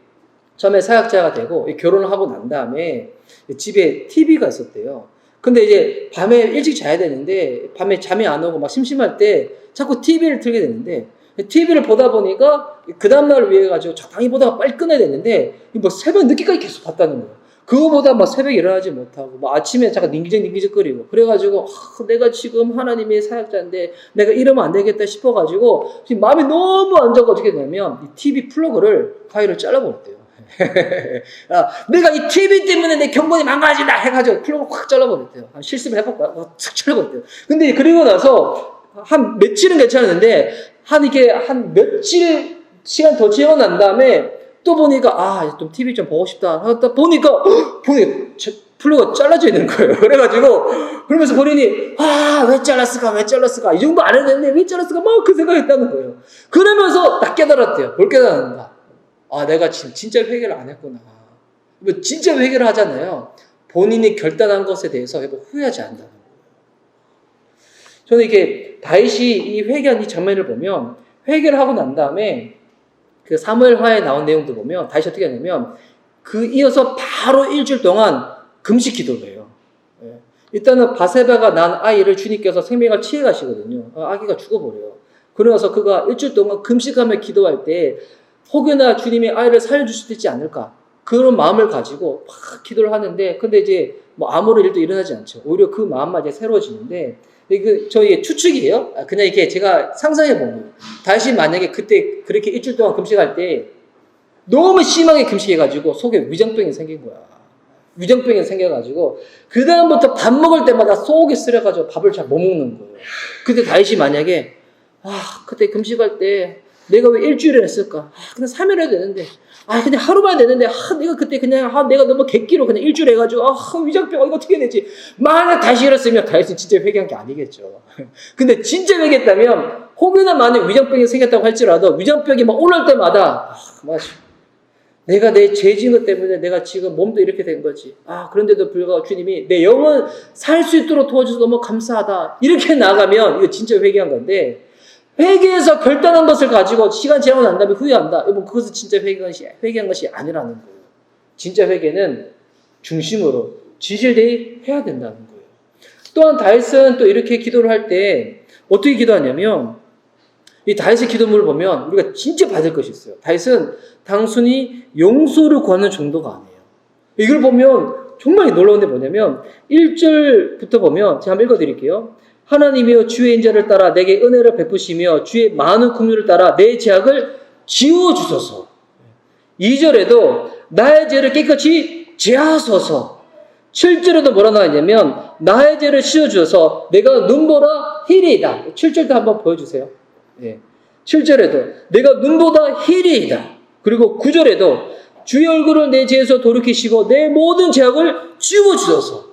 처음에 사역자가 되고 결혼을 하고 난 다음에 집에 TV가 있었대요. 근데 이제 밤에 일찍 자야 되는데 밤에 잠이 안 오고 막 심심할 때 자꾸 TV를 틀게 되는데 TV를 보다 보니까 그 다음날을 위해 가지고 적당히 보다가 빨리 끊어야 되는데 뭐 새벽 늦게까지 계속 봤다는 거예요. 그거보다 막 새벽에 일어나지 못하고 막 아침에 잠깐 닝기적닝기적거리고 그래가지고 내가 지금 하나님의 사역자인데 내가 이러면 안 되겠다 싶어가지고 지금 마음이 너무 안 좋고 어떻게 되냐면 이 TV 플러그를 파일을 잘라버렸대요. 내가 이 TV 때문에 내 경건이 망가진다 해가지고 플러그를 확 잘라버렸대요. 실습을 해볼까? 탁 잘라버렸대요. 근데 그리고 나서 한 며칠은 괜찮았는데 이게 한 며칠 시간 더 지나고 난 다음에 또 보니까 좀 TV 좀 보고 싶다 하다 보니까 플러그가 잘라져 있는 거예요. 그래가지고 그러면서 본인이 왜 잘랐을까 이 정도 안 해도 되는데 왜 잘랐을까 막 그 생각했다는 거예요. 그러면서 딱 깨달았대요. 뭘 깨달았는가? 내가 진짜 회개를 안 했구나. 진짜 회개를 하잖아요. 본인이 결단한 것에 대해서 후회하지 않는다는 거예요. 저는 이게 다윗이 이 회개한 이 장면을 보면 회개를 하고 난 다음에 그 사무엘하에 나온 내용도 보면 다시 어떻게 하냐면 이어서 바로 일주일 동안 금식 기도를 해요. 일단은 바세바가 난 아이를 주님께서 생명을 취해 가시거든요. 아기가 죽어버려요. 그러면서 그가 일주일 동안 금식하며 기도할 때 혹여나 주님이 아이를 살려줄 수도 있지 않을까 그런 마음을 가지고 막 기도를 하는데 근데 이제 뭐 아무런 일도 일어나지 않죠. 오히려 그 마음만 이제 새로워지는데 저희 추측이에요. 그냥 이렇게 제가 상상해 보면 다시 만약에 그때 그렇게 일주일 동안 금식할 때 너무 심하게 금식해가지고 속에 위장병이 생긴 거야. 위장병이 생겨가지고 그 다음부터 밥 먹을 때마다 속이 쓰려가지고 밥을 잘 못 먹는 거예요. 근데 다시 만약에 그때 금식할 때 내가 왜 일주일을 했을까? 그냥 3일 해도 되는데 그냥 하루만 되는데 내가 그때 그냥 내가 너무 객기로 그냥 일주일 해가지고 위장병 이거 어떻게 되지? 만약 다시 이랬으면 다윗은 진짜 회개한 게 아니겠죠. 근데 진짜 회개했다면 혹여나 만약 위장병이 생겼다고 할지라도 위장병이 막 올라올 때마다 내가 내 죄 지은 것 때문에 내가 지금 몸도 이렇게 된 거지. 그런데도 불구하고 주님이 내 영혼 살 수 있도록 도와줘서 너무 감사하다. 이렇게 나가면 이거 진짜 회개한 건데 회개해서 결단한 것을 가지고 시간 지나고 난 다음에 후회한다. 여러분 그것은 진짜 회개한 것이 아니라는 거예요. 진짜 회개는 중심으로 지질대이 해야 된다는 거예요. 또한 다윗은 또 이렇게 기도를 할 때 어떻게 기도하냐면 이 다윗의 기도문을 보면 우리가 진짜 받을 것이 있어요. 다윗은 단순히 용서를 구하는 정도가 아니에요. 이걸 보면 정말 놀라운 게 뭐냐면 1절부터 보면 제가 한번 읽어드릴게요. 하나님이여 주의 인자를 따라 내게 은혜를 베푸시며 주의 많은 긍휼을 따라 내 죄악을 지워주소서. 2절에도 나의 죄를 깨끗이 제하소서. 7절에도 뭐라 나왔냐면 나의 죄를 씌워주셔서 내가 눈보라 희리이다. 7절도 한번 보여주세요. 7절에도 내가 눈보다 희리이다. 그리고 9절에도 주의 얼굴을 내 죄에서 돌이키시고 내 모든 죄악을 지워주소서.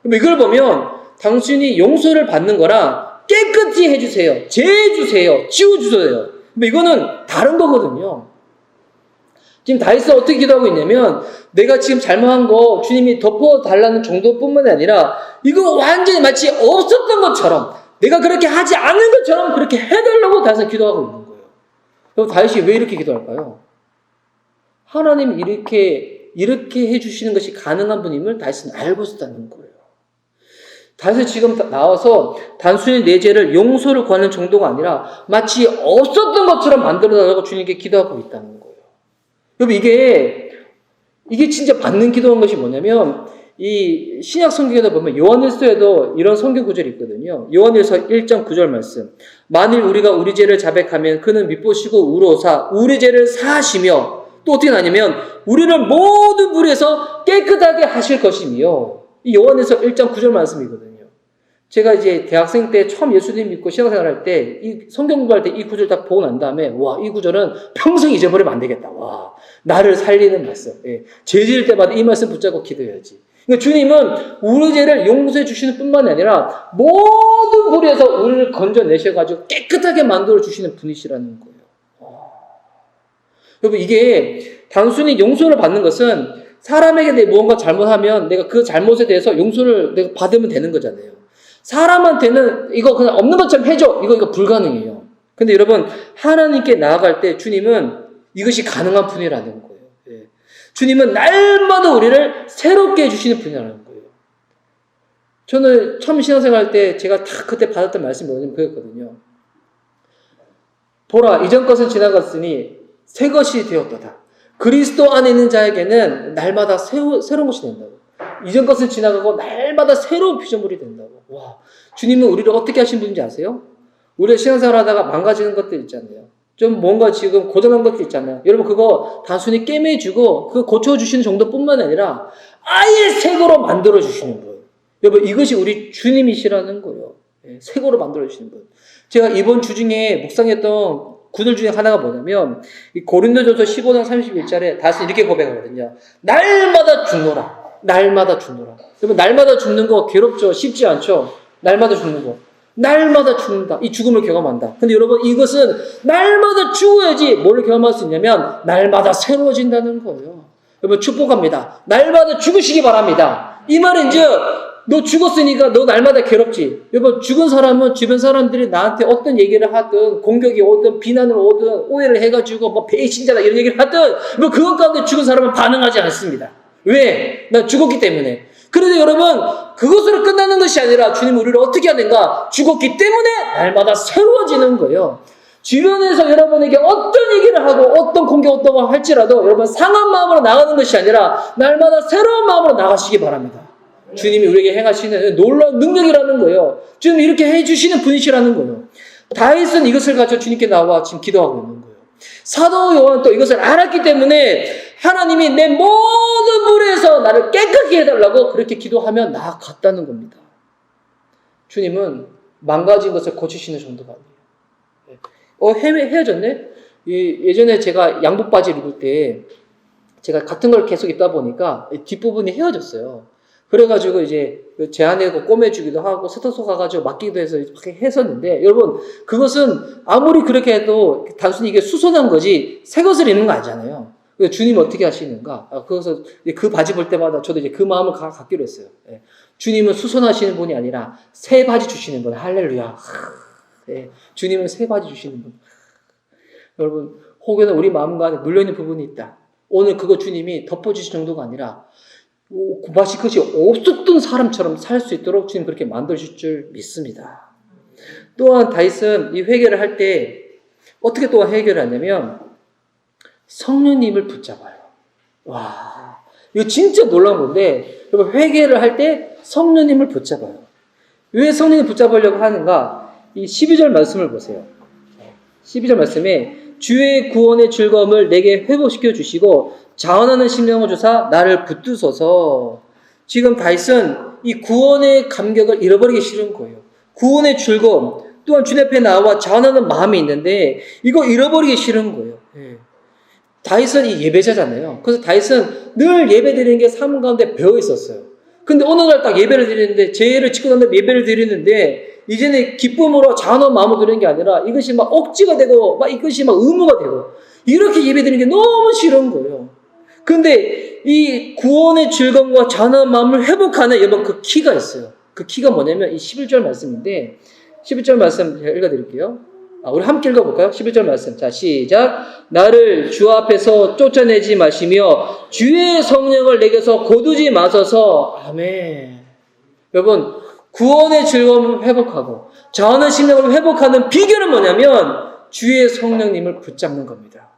이걸 보면 당신이 용서를 받는 거랑 깨끗이 해주세요. 제해주세요. 지워주세요. 이거는 다른 거거든요. 지금 다윗은 어떻게 기도하고 있냐면 내가 지금 잘못한 거 주님이 덮어달라는 정도뿐만 아니라 이거 완전히 마치 없었던 것처럼 내가 그렇게 하지 않은 것처럼 그렇게 해달라고 다윗은 기도하고 있는 거예요. 그럼 다윗이 왜 이렇게 기도할까요? 하나님 이렇게 해주시는 것이 가능한 분임을 다윗은 알고 있었다는 거예요. 다윗이 지금 나와서 단순히 내 죄를 용서를 구하는 정도가 아니라 마치 없었던 것처럼 만들어달라고 주님께 기도하고 있다는 거예요. 여러분 이게 진짜 받는 기도한 것이 뭐냐면 이 신약 성경에도 보면 요한일서에도 이런 성경 구절이 있거든요. 요한일서 1장 9절 말씀. 만일 우리가 우리 죄를 자백하면 그는 미쁘시고 우로사 우리 죄를 사하시며 또 어떻게 하냐면 우리를 모든 불에서 깨끗하게 하실 것이며 이 요한일서 1장 9절 말씀이거든요. 제가 이제 대학생 때 처음 예수님 믿고 신앙생활 할 때 이 성경 공부할 때 이 구절 딱 보고 난 다음에 이 구절은 평생 잊어버리면 안 되겠다. 나를 살리는 말씀. 죄 지을 때마다 이 말씀 붙잡고 기도해야지. 그러니까 주님은 우리 죄를 용서해 주시는 뿐만이 아니라 모든 불에서 우리를 건져내셔가지고 깨끗하게 만들어 주시는 분이시라는 거예요. 여러분 이게 단순히 용서를 받는 것은 사람에게 내 무언가 잘못하면 내가 그 잘못에 대해서 용서를 내가 받으면 되는 거잖아요. 사람한테는 이거 그냥 없는 것처럼 해줘. 이거 불가능해요. 근데 여러분 하나님께 나아갈 때 주님은 이것이 가능한 분이라는 거예요. 주님은 날마다 우리를 새롭게 해주시는 분이라는 거예요. 저는 처음 신앙생활 할 때 제가 다 그때 받았던 말씀이 뭐냐면 그랬거든요. 보라, 이전 것은 지나갔으니 새 것이 되었도다. 그리스도 안에 있는 자에게는 날마다 새로운 것이 된다고. 이전 것은 지나가고 날마다 새로운 피조물이 된다고. 와, 주님은 우리를 어떻게 하신 분인지 아세요? 우리가 신앙생활 하다가 망가지는 것들 있잖아요. 좀 뭔가 지금 고장난 것들 있잖아요. 여러분 그거 단순히 꿰매주고 그거 고쳐주시는 정도뿐만 아니라 아예 새 거로 만들어주시는 거예요. 여러분 이것이 우리 주님이시라는 거예요. 새 거로 만들어주시는 분. 제가 이번 주 중에 묵상했던 구절 중에 하나가 뭐냐면 이 고린도전서 15장 31절에 다시 이렇게 고백하거든요. 날마다 죽노라. 날마다 죽노라. 여러분 날마다 죽는 거 괴롭죠? 쉽지 않죠? 날마다 죽는 거. 날마다 죽는다. 이 죽음을 경험한다. 근데 여러분 이것은 날마다 죽어야지 뭘 경험할 수 있냐면 날마다 새로워진다는 거예요. 여러분 축복합니다. 날마다 죽으시기 바랍니다. 이 말인즉 너 죽었으니까 너 날마다 괴롭지. 여러분 죽은 사람은 주변 사람들이 나한테 어떤 얘기를 하든 공격이 오든 비난을 오든 오해를 해가지고 뭐 배신자다 이런 얘기를 하든 뭐 그것 가운데 죽은 사람은 반응하지 않습니다. 왜? 나 죽었기 때문에. 그런데 여러분 그것으로 끝나는 것이 아니라 주님 우리를 어떻게 하는가? 죽었기 때문에 날마다 새로워지는 거예요. 주변에서 여러분에게 어떤 얘기를 하고 어떤 공격 어떤 걸 할지라도 여러분 상한 마음으로 나가는 것이 아니라 날마다 새로운 마음으로 나가시기 바랍니다. 주님이 우리에게 행하시는 놀라운 능력이라는 거예요. 주님이 이렇게 해주시는 분이시라는 거예요. 다윗은 이것을 가지고 주님께 나와 지금 기도하고 있는 거예요. 사도 요한 또 이것을 알았기 때문에 하나님이 내 모든 무리에서 나를 깨끗게 해달라고 그렇게 기도하며 나아갔다는 겁니다. 주님은 망가진 것을 고치시는 정도가 아니에요. 헤어졌네? 예전에 제가 양복 바지를 입을 때 제가 같은 걸 계속 입다 보니까 뒷부분이 헤어졌어요. 그래가지고 이제 제 아내가 꼬매주기도 하고 세탁소 가가지고 맡기도 해서 이렇게 했었는데 여러분 그것은 아무리 그렇게 해도 단순히 이게 수선한 거지 새 것을 입는 거 아니잖아요. 주님 어떻게 하시는가? 그래서 그 바지 볼 때마다 저도 이제 그 마음을 갖기로 했어요. 주님은 수선하시는 분이 아니라 새 바지 주시는 분. 할렐루야. 주님은 새 바지 주시는 분. 여러분 혹여나 우리 마음 안에 물려있는 부분이 있다. 오늘 그거 주님이 덮어주실 정도가 아니라 마치 그것이 없었던 사람처럼 살 수 있도록 주님 그렇게 만드실 줄 믿습니다. 또한 다윗은 이 회개를 할 때 어떻게 또한 해결을 하냐면 성령님을 붙잡아요. 와, 이거 진짜 놀라운 건데 여러분 회개를 할 때 성령님을 붙잡아요. 왜 성령님을 붙잡으려고 하는가? 이 12절 말씀을 보세요. 12절 말씀에 주의 구원의 즐거움을 내게 회복시켜 주시고 자원하는 심령을 주사 나를 붙드소서. 지금 다윗은 이 구원의 감격을 잃어버리기 싫은 거예요. 구원의 즐거움 또한 주님 앞에 나와 자원하는 마음이 있는데 이거 잃어버리기 싫은 거예요. 다윗은 이 예배자잖아요. 그래서 다윗은 늘 예배 드리는 게 삶 가운데 배어 있었어요. 근데 어느 날 딱 예배를 드리는데 죄를 짓고 난 다음에 예배를 드리는데 이제는 기쁨으로 자원한 마음으로 드리는 게 아니라 이것이 막 억지가 되고 막 이것이 막 의무가 되고 이렇게 예배 드리는 게 너무 싫은 거예요. 근데 이 구원의 즐거움과 자원한 마음을 회복하는 여러분 그 키가 있어요. 그 키가 뭐냐면 이 11절 말씀인데 11절 말씀 제가 읽어드릴게요. 우리 함께 읽어볼까요? 11절 말씀. 자, 시작. 나를 주 앞에서 쫓아내지 마시며 주의 성령을 내게서 거두지 마소서. 아멘. 여러분 구원의 즐거움을 회복하고 자원한 심령을 회복하는 비결은 뭐냐면 주의 성령님을 붙잡는 겁니다.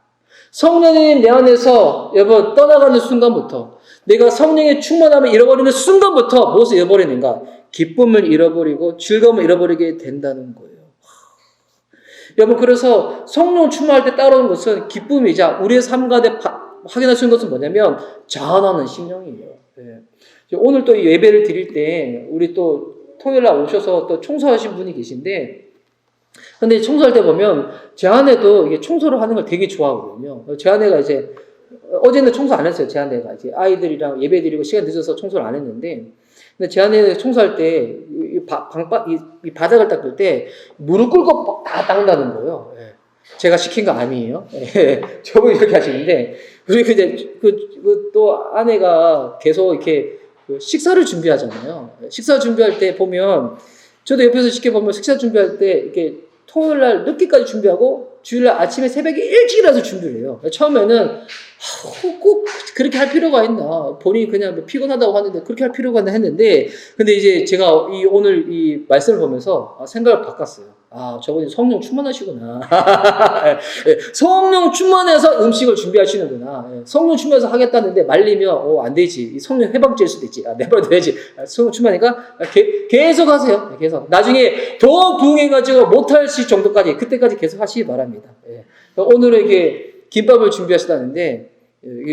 성령님 내 안에서 여러분 떠나가는 순간부터 내가 성령의 충만함을 잃어버리는 순간부터 무엇을 잃어버리는가? 기쁨을 잃어버리고 즐거움을 잃어버리게 된다는 거예요. 여러분 그래서 성령 충만할 때 따라오는 것은 기쁨이자 우리의 삶 가운데 확인할 수 있는 것은 뭐냐면 자원하는 심령이에요. 오늘 또 예배를 드릴 때 우리 또 토요일 날 오셔서 또 청소하신 분이 계신데 근데 청소할 때 보면 제 아내도 이게 청소를 하는 걸 되게 좋아하거든요. 제 아내가 이제 어제는 청소 안 했어요. 제 아내가 이제 아이들이랑 예배 드리고 시간 늦어서 청소를 안 했는데 근데 제 아내는 청소할 때 이 바닥을 닦을 때 무릎 꿇고 다 닦는다는 거예요. 제가 시킨 거 아니에요. 저분이 이렇게 하시는데 우리 이제 또 아내가 계속 이렇게 식사를 준비하잖아요. 식사 준비할 때 보면 저도 옆에서 지켜보면 식사 준비할 때 이렇게 토요일 날 늦게까지 준비하고 주일 날 아침에 새벽에 일찍 일어나서 준비를 해요. 처음에는 꼭 그렇게 할 필요가 있나 본인이 그냥 피곤하다고 하는데 그렇게 할 필요가 있나 했는데 근데 이제 제가 오늘 이 말씀을 보면서 생각을 바꿨어요. 아, 저분이 성령 충만하시구나. 예, 성령 충만해서 음식을 준비하시는구나. 예, 성령 충만해서 하겠다는데 말리면 안 되지. 성령 해방죄일 수도 있지. 내버려둬야지. 성령 충만하니까 계속 하세요. 계속. 나중에 더 부응해가지고 못하실 정도까지 그때까지 계속 하시기 바랍니다. 예. 오늘은 이게 김밥을 준비하시다는데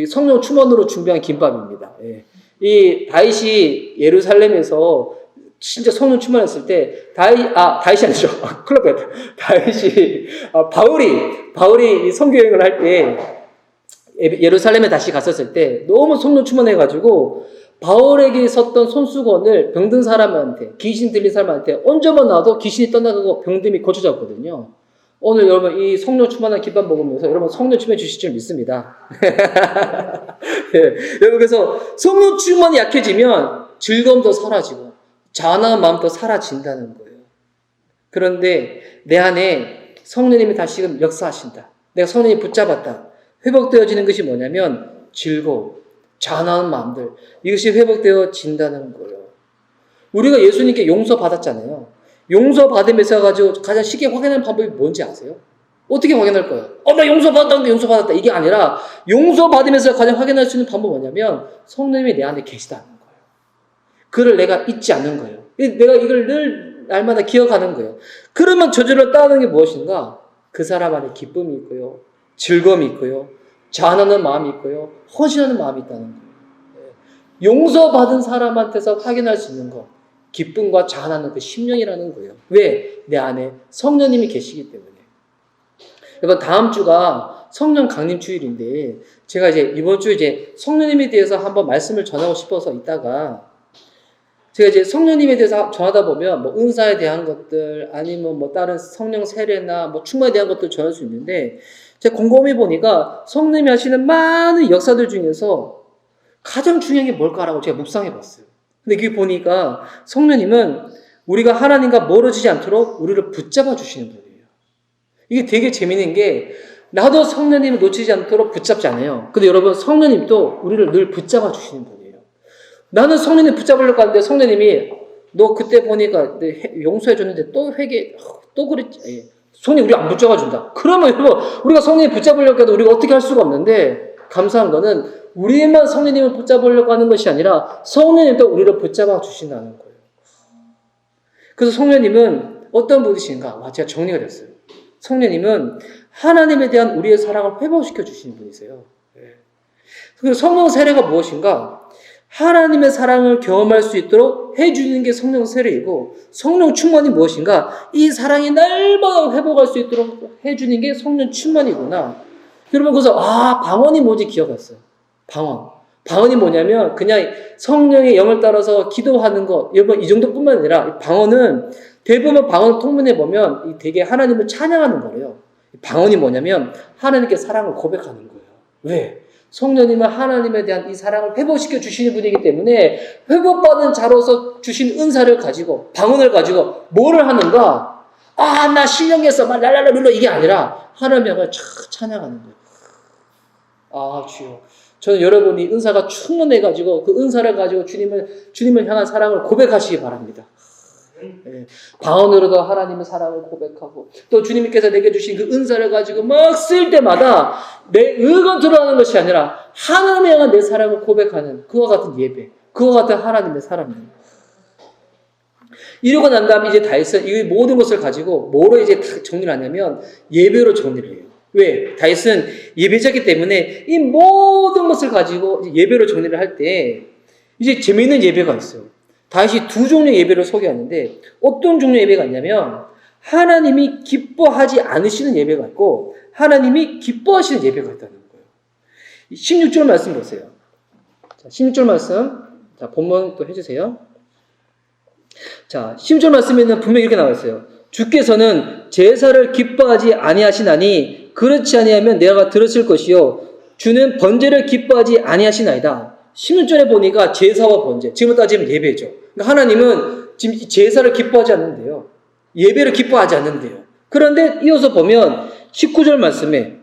성령 충만으로 준비한 김밥입니다. 예. 이 다윗이 예루살렘에서 진짜 성령 충만했을 때 다윗이 아니죠. 큰일 났다. 다윗이 바울이 선교 여행을 할 때 예루살렘에 다시 갔었을 때 너무 성령 충만해가지고 바울에게 섰던 손수건을 병든 사람한테 귀신 들린 사람한테 얹어만 놔도 귀신이 떠나가고 병듦이 고쳐졌거든요. 오늘 여러분 이 성령 충만한 김밥 먹으면서 여러분 성령 충만해 주실 줄 믿습니다. 네, 여러분 그래서 성령 충만이 약해지면 즐거움도 사라지고 자원한 마음도 사라진다는 거예요. 그런데 내 안에 성령님이 다시금 역사하신다. 내가 성령님 붙잡았다. 회복되어지는 것이 뭐냐면 즐거움, 자원한 마음들 이것이 회복되어진다는 거예요. 우리가 예수님께 용서받았잖아요. 용서받으면서 가지고 가장 쉽게 확인하는 방법이 뭔지 아세요? 어떻게 확인할 거예요? 나 용서받았다는데 용서받았다. 이게 아니라 용서받으면서 가장 확인할 수 있는 방법이 뭐냐면 성령님이 내 안에 계시다는 거예요. 그를 내가 잊지 않는 거예요. 내가 이걸 늘 날마다 기억하는 거예요. 그러면 저절로 따르는 게 무엇인가? 그 사람 안에 기쁨이 있고요. 즐거움이 있고요. 자원하는 마음이 있고요. 헌신하는 마음이 있다는 거예요. 용서받은 사람한테서 확인할 수 있는 것. 기쁨과 자원하는 그 심령이라는 거예요. 왜? 내 안에 성령님이 계시기 때문에. 여러분 다음 주가 성령 강림 주일인데 제가 이번 주에 성령님에 대해서 한번 말씀을 전하고 싶어서 있다가 제가 성령님에 대해서 전하다 보면 뭐 은사에 대한 것들 아니면 뭐 다른 성령 세례나 뭐 충만에 대한 것들 전할 수 있는데 제가 곰곰이 보니까 성령님이 하시는 많은 역사들 중에서 가장 중요한 게 뭘까라고 제가 묵상해 봤어요. 근데 여기 보니까 성령님은 우리가 하나님과 멀어지지 않도록 우리를 붙잡아 주시는 분이에요. 이게 되게 재밌는 게 나도 성령님을 놓치지 않도록 붙잡지 않아요. 근데 여러분 성령님도 우리를 늘 붙잡아 주시는 분이에요. 나는 성령님 붙잡으려고 하는데 성령님이 너 그때 보니까 용서해 줬는데 또 또 그랬지. 성령님 우리 안 붙잡아 준다. 그러면 여러분 우리가 성령님 붙잡으려고 해도 우리가 어떻게 할 수가 없는데 감사한 거는 우리만 성령님을 붙잡으려고 하는 것이 아니라 성령님도 우리를 붙잡아 주신다는 거예요. 그래서 성령님은 어떤 분이신가? 제가 정리가 됐어요. 성령님은 하나님에 대한 우리의 사랑을 회복시켜 주시는 분이세요. 그리고 성령 세례가 무엇인가? 하나님의 사랑을 경험할 수 있도록 해주는 게 성령 세례이고 성령 충만이 무엇인가? 이 사랑이 날마다 회복할 수 있도록 해주는 게 성령 충만이구나. 여러분 그래서 방언이 뭔지 기억했어요. 방언이 뭐냐면 그냥 성령의 영을 따라서 기도하는 것. 여러분 이 정도뿐만 아니라 방언은 대부분 방언 통문에 보면 되게 하나님을 찬양하는 거래요. 방언이 뭐냐면 하나님께 사랑을 고백하는 거예요. 왜? 성령님은 하나님에 대한 이 사랑을 회복시켜 주시는 분이기 때문에 회복받은 자로서 주신 은사를 가지고 방언을 가지고 뭐를 하는가? 나 신령했어. 막 랄랄랄 이게 아니라 하나님을 찬양하는 거예요. 주여. 저는 여러분이 은사가 충만해가지고 그 은사를 가지고 주님을 향한 사랑을 고백하시기 바랍니다. 방언으로도 하나님의 사랑을 고백하고 또 주님께서 내게 주신 그 은사를 가지고 막 쓸 때마다 내 의가 드러나는 것이 아니라 하나님에 향한 내 사랑을 고백하는 그와 같은 예배, 그와 같은 하나님의 사랑입니다. 이러고 난 다음에 이제 다윗은 이 모든 것을 가지고 뭐로 이제 다 정리를 하냐면 예배로 정리를 해요. 왜? 다윗은 예배자이기 때문에 이 모든 것을 가지고 예배로 정리를 할 때 이제 재미있는 예배가 있어요. 다윗이 두 종류의 예배를 소개하는데 어떤 종류의 예배가 있냐면 하나님이 기뻐하지 않으시는 예배가 있고 하나님이 기뻐하시는 예배가 있다는 거예요. 16절 말씀 보세요. 자, 16절 말씀 본문 또 해주세요. 자, 16절 말씀에는 분명히 이렇게 나와 있어요. 주께서는 제사를 기뻐하지 아니하시나니 그렇지 아니하면 내가 들었을 것이요 주는 번제를 기뻐하지 아니하시나이다. 16절에 보니까 제사와 번제, 지금 따지면 예배죠. 그러니까 하나님은 지금 제사를 기뻐하지 않는데요. 예배를 기뻐하지 않는데요. 그런데 이어서 보면 19절 말씀에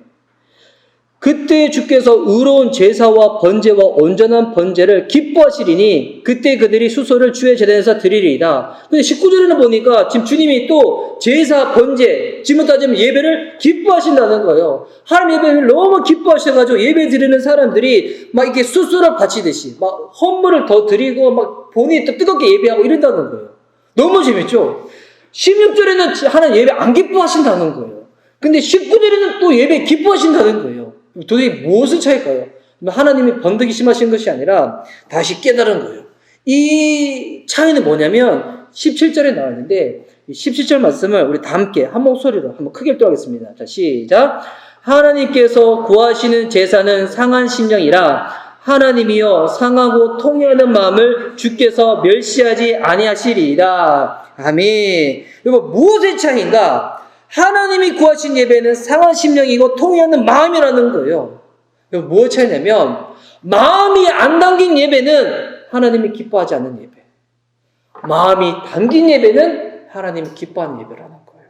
그때 주께서 의로운 제사와 번제와 온전한 번제를 기뻐하시리니 그때 그들이 수소를 주의 제단에서 드리리이다. 근데 19절에는 보니까 지금 주님이 또 제사, 번제, 지금 따지면 예배를 기뻐하신다는 거예요. 하나님 예배를 너무 기뻐하셔가지고 예배 드리는 사람들이 막 이렇게 수소를 바치듯이 막 헌물을 더 드리고 막 본인이 또 뜨겁게 예배하고 이런다는 거예요. 너무 재밌죠? 16절에는 하나님 예배 안 기뻐하신다는 거예요. 근데 19절에는 또 예배 기뻐하신다는 거예요. 도대체 무엇의 차이일까요? 하나님이 번득이 심하신 것이 아니라 다시 깨달은 거예요. 이 차이는 뭐냐면 17절에 나왔는데 17절 말씀을 우리 다 함께 한 목소리로 한번 크게 읽도록하겠습니다. 자, 시작. 하나님께서 구하시는 제사는 상한 심령이라 하나님이여 상하고 통회하는 마음을 주께서 멸시하지 아니하시리이다. 아멘. 여러분 무엇의 차이인가? 하나님이 구하신 예배는 상한 심령이고 통회하는 마음이라는 거예요. 무엇 차이냐면 마음이 안 담긴 예배는 하나님이 기뻐하지 않는 예배. 마음이 담긴 예배는 하나님이 기뻐하는 예배라는 거예요.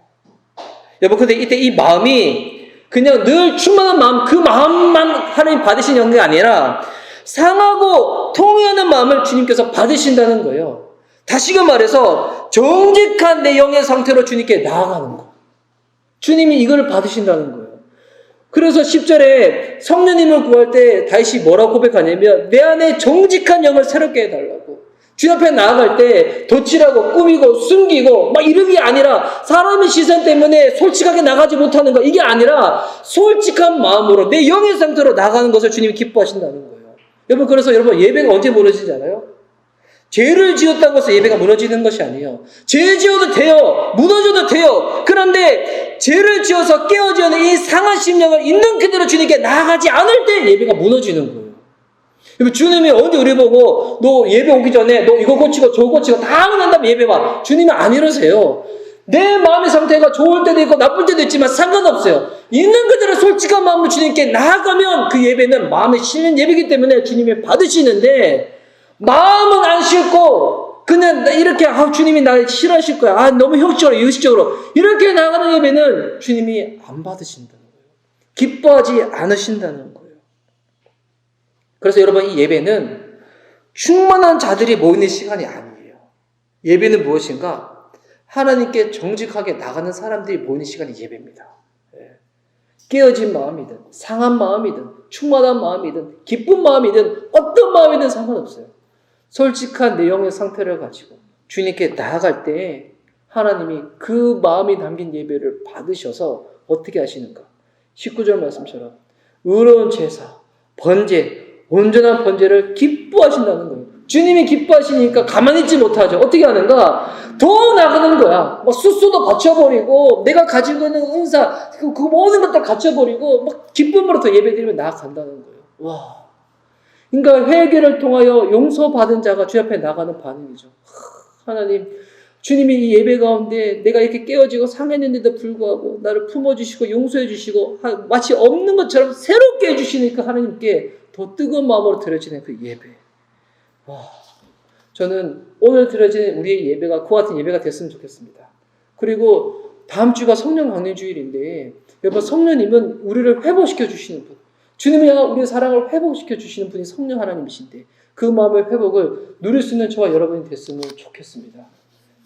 여러분 근데 이때 이 마음이 그냥 늘 충만한 마음, 그 마음만 하나님 받으신 영광이 아니라 상하고 통회하는 마음을 주님께서 받으신다는 거예요. 다시금 말해서 정직한 내 영의 상태로 주님께 나아가는 거예요. 주님이 이걸 받으신다는 거예요. 그래서 10절에 성령님을 구할 때 다윗이 뭐라고 고백하냐면 내 안에 정직한 영을 새롭게 해달라고. 주님 앞에 나아갈 때 덧칠하고 꾸미고 숨기고 막 이런 게 아니라 사람의 시선 때문에 솔직하게 나가지 못하는 거 이게 아니라 솔직한 마음으로 내 영의 상태로 나가는 것을 주님이 기뻐하신다는 거예요. 여러분 그래서 여러분 예배가 언제 무너지지 않아요? 죄를 지었다고 해서 예배가 무너지는 것이 아니에요. 죄 지어도 돼요. 무너져도 돼요. 그런데 죄를 지어서 깨어지는 이 상한 심령을 있는 그대로 주님께 나아가지 않을 때 예배가 무너지는 거예요. 주님이 언제 우리 보고 너 예배 오기 전에 너 이거 고치고 저거 고치고 다 하고 난 다음에 예배 와. 주님은 안 이러세요. 내 마음의 상태가 좋을 때도 있고 나쁠 때도 있지만 상관없어요. 있는 그대로 솔직한 마음으로 주님께 나아가면 그 예배는 마음에 실린 예배이기 때문에 주님이 받으시는데 마음은 안 싫고 그냥 이렇게 주님이 날 싫어하실 거야. 너무 형식적으로 의식적으로 이렇게 나가는 예배는 주님이 안 받으신다는 거예요. 기뻐하지 않으신다는 거예요. 그래서 여러분 이 예배는 충만한 자들이 모이는 시간이 아니에요. 예배는 무엇인가? 하나님께 정직하게 나가는 사람들이 모이는 시간이 예배입니다. 깨어진 마음이든 상한 마음이든 충만한 마음이든 기쁜 마음이든 어떤 마음이든 상관없어요. 솔직한 내 영의 상태를 가지고 주님께 나아갈 때 하나님이 그 마음이 담긴 예배를 받으셔서 어떻게 하시는가? 19절 말씀처럼 의로운 제사, 번제, 온전한 번제를 기뻐하신다는 거예요. 주님이 기뻐하시니까 가만히 있지 못하죠. 어떻게 하는가? 더 나가는 거야. 막 수수도 바쳐버리고 내가 가지고 있는 은사 그 모든 것들 갖춰버리고 막 기쁨으로 더 예배드리면 나아간다는 거예요. 와. 그러니까 회개를 통하여 용서받은 자가 주 앞에 나가는 반응이죠. 하나님, 주님이 이 예배 가운데 내가 이렇게 깨어지고 상했는데도 불구하고 나를 품어주시고 용서해주시고 마치 없는 것처럼 새롭게 해주시니까 하나님께 더 뜨거운 마음으로 드려지는 그 예배. 와, 저는 오늘 드려지는 우리의 예배가 그와 같은 예배가 됐으면 좋겠습니다. 그리고 다음 주가 성령 강림 주일인데 여러분 성령님은 우리를 회복시켜 주시는 분. 주님이 우리의 사랑을 회복시켜 주시는 분이 성령 하나님이신데 그 마음의 회복을 누릴 수 있는 저와 여러분이 됐으면 좋겠습니다.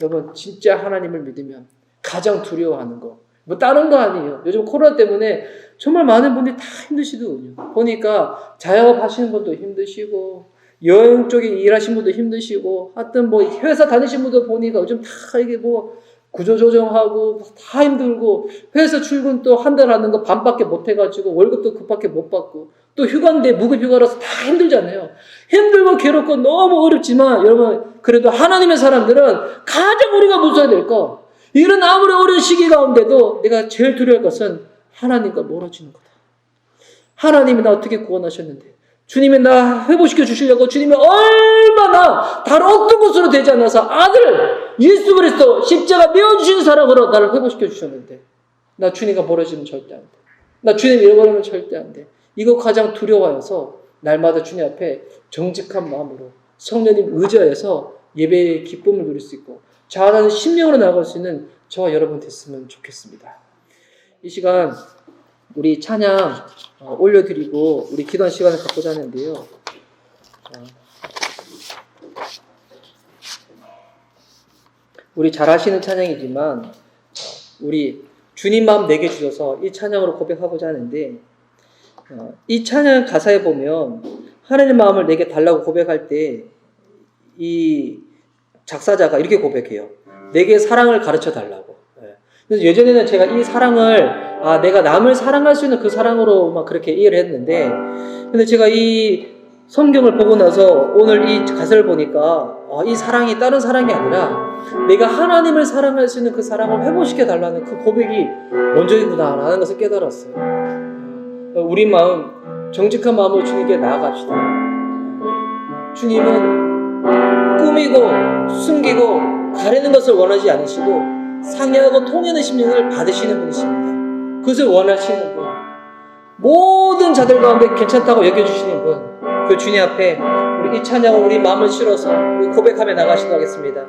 여러분 진짜 하나님을 믿으면 가장 두려워하는 거 뭐 다른 거 아니에요. 요즘 코로나 때문에 정말 많은 분들이 다 힘드시거든요. 보니까 자영업 하시는 분도 힘드시고 여행 쪽에 일하시는 분도 힘드시고 하여튼 뭐 회사 다니시는 분도 보니까 요즘 다 이게 뭐 구조조정하고 다 힘들고 회사 출근 또 한 달 하는 거 반밖에 못 해가지고 월급도 그밖에 못 받고 또 휴가인데 무급휴가라서 다 힘들잖아요. 힘들고 괴롭고 너무 어렵지만 여러분 그래도 하나님의 사람들은 가장 우리가 무서워야 될 거 이런 아무리 어려운 시기 가운데도 내가 제일 두려울 것은 하나님과 멀어지는 거다. 하나님이 나 어떻게 구원하셨는데 주님이 나 회복시켜 주시려고 주님이 얼마나 다른 어떤 것으로 되지 않아서 아들 예수 그리스도 십자가 메어주신 사랑으로 나를 회복시켜 주셨는데 나 주님과 멀어지면 절대 안 돼. 나 주님 잃어버리면 절대 안 돼. 이거 가장 두려워해서 날마다 주님 앞에 정직한 마음으로 성령님 의지하여서 예배의 기쁨을 누릴 수 있고 자라는 심령으로 나아갈 수 있는 저와 여러분 됐으면 좋겠습니다. 이 시간 우리 찬양 올려드리고 우리 기도하는 시간을 갖고자 하는데요. 우리 잘 아시는 찬양이지만 우리 주님 마음 내게 주셔서 이 찬양으로 고백하고자 하는데, 이 찬양 가사에 보면 하나님 마음을 내게 달라고 고백할 때 이 작사자가 이렇게 고백해요. 내게 사랑을 가르쳐 달라고. 그래서 예전에는 제가 이 사랑을 내가 남을 사랑할 수 있는 그 사랑으로 막 그렇게 이해를 했는데, 근데 제가 이 성경을 보고 나서 오늘 이 가사를 보니까 이 사랑이 다른 사랑이 아니라 내가 하나님을 사랑할 수 있는 그 사랑을 회복시켜 달라는 그 고백이 먼저이구나라는 것을 깨달았어요. 우리 마음, 정직한 마음으로 주님께 나아갑시다. 주님은 꾸미고 숨기고 가리는 것을 원하지 않으시고 상해하고 통하는 심령을 받으시는 분이십니다. 그것을 원하시는 분, 모든 자들 가운데 괜찮다고 여겨주시는 분, 그 주님 앞에 우리 이 찬양을 우리 마음을 실어서 우리 고백하며 나가시도록 하겠습니다.